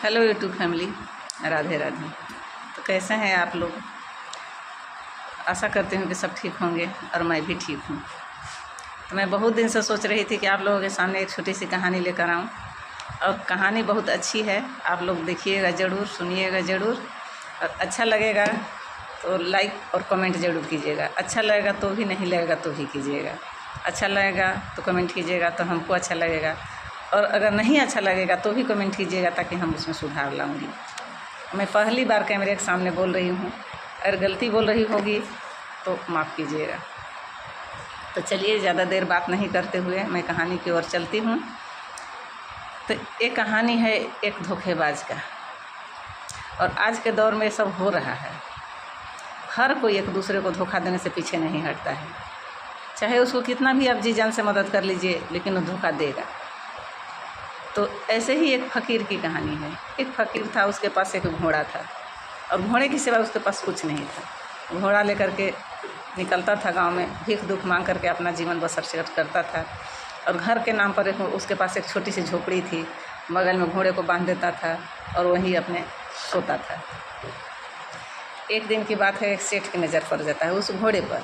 Hello YouTube family, Radhe Radhe. तो कैसे हैं आप लोग? आशा करती हूँ कि सब ठीक होंगे और मैं भी ठीक हूँ। तो मैं बहुत दिन से सोच रही थी कि आप लोगों के सामने एक छोटी सी कहानी लेकर आऊँ, और कहानी बहुत अच्छी है। आप लोग देखिएगा ज़रूर, सुनिएगा ज़रूर, और अच्छा लगेगा तो लाइक और कमेंट ज़रूर कीजिएगा। अच्छा लगेगा तो भी, नहीं लगेगा तो भी कीजिएगा। अच्छा लगेगा तो कमेंट कीजिएगा तो हमको अच्छा लगेगा, और अगर नहीं अच्छा लगेगा तो भी कमेंट कीजिएगा ताकि हम उसमें सुधार लाऊंगी। मैं पहली बार कैमरे के सामने बोल रही हूँ, अगर गलती बोल रही होगी तो माफ़ कीजिएगा। तो चलिए, ज़्यादा देर बात नहीं करते हुए मैं कहानी की ओर चलती हूँ। तो एक कहानी है एक धोखेबाज का, और आज के दौर में सब हो रहा है। हर कोई एक दूसरे को धोखा देने से पीछे नहीं हटता है, चाहे उसको कितना भी आप जी जान से मदद कर लीजिए, लेकिन वो धोखा देगा। तो ऐसे ही एक फ़कीर की कहानी है। एक फ़कीर था, उसके पास एक घोड़ा था, और घोड़े के सिवा उसके पास कुछ नहीं था। घोड़ा लेकर के निकलता था गांव में, भीख दुख मांग करके अपना जीवन बसर करता था। और घर के नाम पर उसके पास एक छोटी सी झोपड़ी थी, बगल में घोड़े को बांध देता था और वहीं अपने सोता था। एक दिन की बात है, एक सेठ की नज़र पड़ जाता है उस घोड़े पर,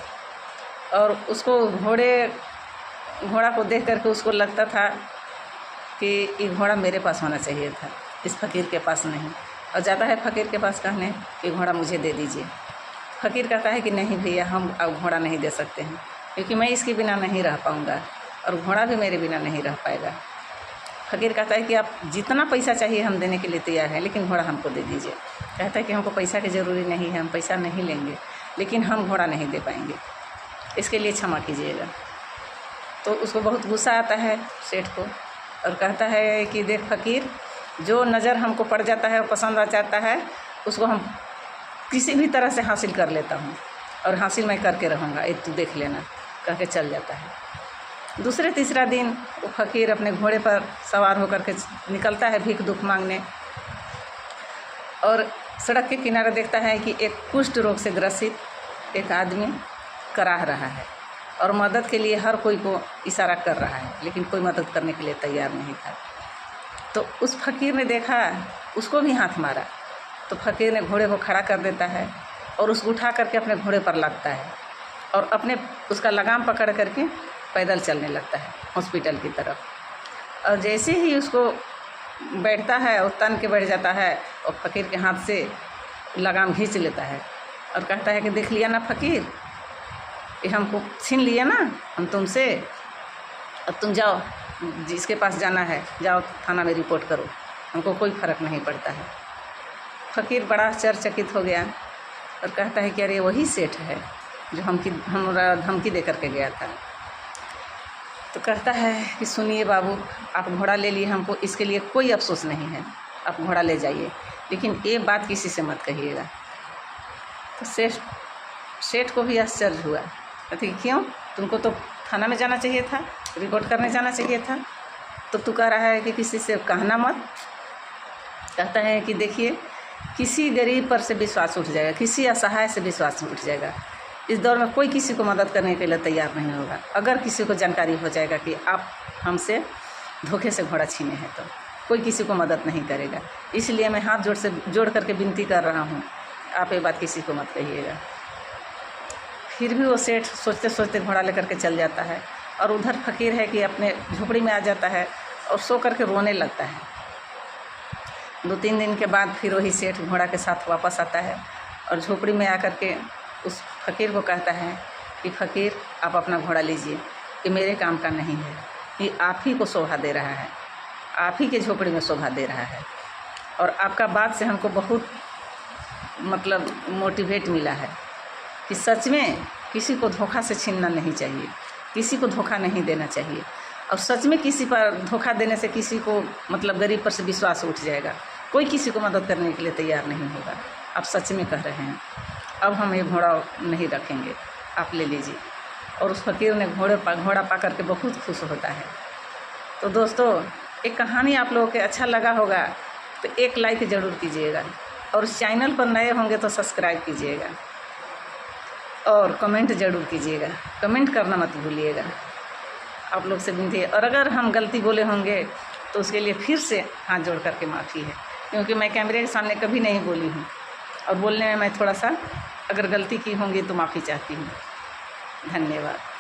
और उसको घोड़ा को देख करके उसको लगता था कि ये घोड़ा मेरे पास होना चाहिए था, इस फ़कीर के पास नहीं। और जाता है फ़कीर के पास कहने कि घोड़ा मुझे दे दीजिए। फ़कीर कहता है कि नहीं भैया, हम अब घोड़ा नहीं दे सकते हैं, क्योंकि मैं इसके बिना नहीं रह पाऊँगा और घोड़ा भी मेरे बिना नहीं रह पाएगा। फ़कीर कहता है कि आप जितना पैसा चाहिए हम देने के लिए तैयार हैं, लेकिन घोड़ा हमको दे दीजिए। कहता है कि हमको पैसा की ज़रूरी नहीं है, हम पैसा नहीं लेंगे, लेकिन हम घोड़ा नहीं दे पाएंगे, इसके लिए क्षमा कीजिएगा। तो उसको बहुत गुस्सा आता है सेठ को, और कहता है कि देख फ़कीर, जो नज़र हमको पड़ जाता है और पसंद आ जाता है उसको हम किसी भी तरह से हासिल कर लेता हूँ, और हासिल मैं करके रहूँगा, ये तू देख लेना, कह के चल जाता है। दूसरे तीसरा दिन वो फ़कीर अपने घोड़े पर सवार होकर के निकलता है भीख दुख मांगने, और सड़क के किनारे देखता है कि एक कुष्ठ रोग से ग्रसित एक आदमी कराह रहा है, और मदद के लिए हर कोई को इशारा कर रहा है, लेकिन कोई मदद करने के लिए तैयार नहीं था। तो उस फ़कीर ने देखा, उसको भी हाथ मारा। तो फ़कीर ने घोड़े को खड़ा कर देता है और उसको उठा करके अपने घोड़े पर लगता है, और अपने उसका लगाम पकड़ करके पैदल चलने लगता है हॉस्पिटल की तरफ। और जैसे ही उसको बैठता है और तन के बैठ जाता है, और फ़कीर के हाथ से लगाम खींच लेता है और कहता है कि देख लिया ना फ़कीर, ये हमको छीन लिया ना हम तुमसे, अब तुम जाओ, जिसके पास जाना है जाओ, थाना में रिपोर्ट करो, हमको कोई फ़र्क नहीं पड़ता है। फ़कीर बड़ा आश्चर्यचकित हो गया और कहता है कि अरे वही सेठ है जो हमरा धमकी दे करके गया था। तो कहता है कि सुनिए बाबू, आप घोड़ा ले लिए, हमको इसके लिए कोई अफसोस नहीं है, आप घोड़ा ले जाइए, लेकिन ये बात किसी से मत कहिएगा। तो सेठ को भी आश्चर्य हुआ, कहते क्यों, तुमको तो थाना में जाना चाहिए था, रिपोर्ट करने जाना चाहिए था, तो तू कह रहा है कि किसी से कहना मत। कहता है कि देखिए, किसी गरीब पर से विश्वास उठ जाएगा, किसी असहाय से विश्वास उठ जाएगा। इस दौर में कोई किसी को मदद करने के लिए तैयार नहीं होगा। अगर किसी को जानकारी हो जाएगा कि आप हमसे धोखे से घोड़ा छीने हैं, तो कोई किसी को मदद नहीं करेगा। इसलिए मैं हाथ जोड़ करके विनती कर रहा हूँ, आप ये बात किसी को मत कहिएगा। फिर भी वो सेठ सोचते सोचते घोड़ा लेकर के चल जाता है, और उधर फ़कीर है कि अपने झोपड़ी में आ जाता है और सो करके रोने लगता है। 2-3 दिन के बाद फिर वही सेठ घोड़ा के साथ वापस आता है, और झोपड़ी में आकर के उस फ़कीर को कहता है कि फ़कीर, आप अपना घोड़ा लीजिए, ये मेरे काम का नहीं है, ये आप ही को शोभा दे रहा है, आप ही के झोपड़ी में शोभा दे रहा है, और आपका बात से हमको बहुत मोटिवेट मिला है कि सच में किसी को धोखा से छीनना नहीं चाहिए, किसी को धोखा नहीं देना चाहिए। और सच में किसी पर धोखा देने से किसी को गरीब पर से विश्वास उठ जाएगा, कोई किसी को मदद करने के लिए तैयार नहीं होगा। आप सच में कह रहे हैं, अब हम ये घोड़ा नहीं रखेंगे, आप ले लीजिए। और उस फ़कीर ने घोड़ा पा करके बहुत खुश होता है। तो दोस्तों, एक कहानी आप लोगों के अच्छा लगा होगा तो एक लाइक ज़रूर कीजिएगा, और उस चैनल पर नए होंगे तो सब्सक्राइब कीजिएगा, और कमेंट ज़रूर कीजिएगा, कमेंट करना मत भूलिएगा। आप लोग से विनती है, और अगर हम गलती बोले होंगे तो उसके लिए फिर से हाथ जोड़ करके माफ़ी है। क्योंकि मैं कैमरे के सामने कभी नहीं बोली हूँ और बोलने में मैं थोड़ा सा अगर गलती की होंगी तो माफ़ी चाहती हूँ। धन्यवाद।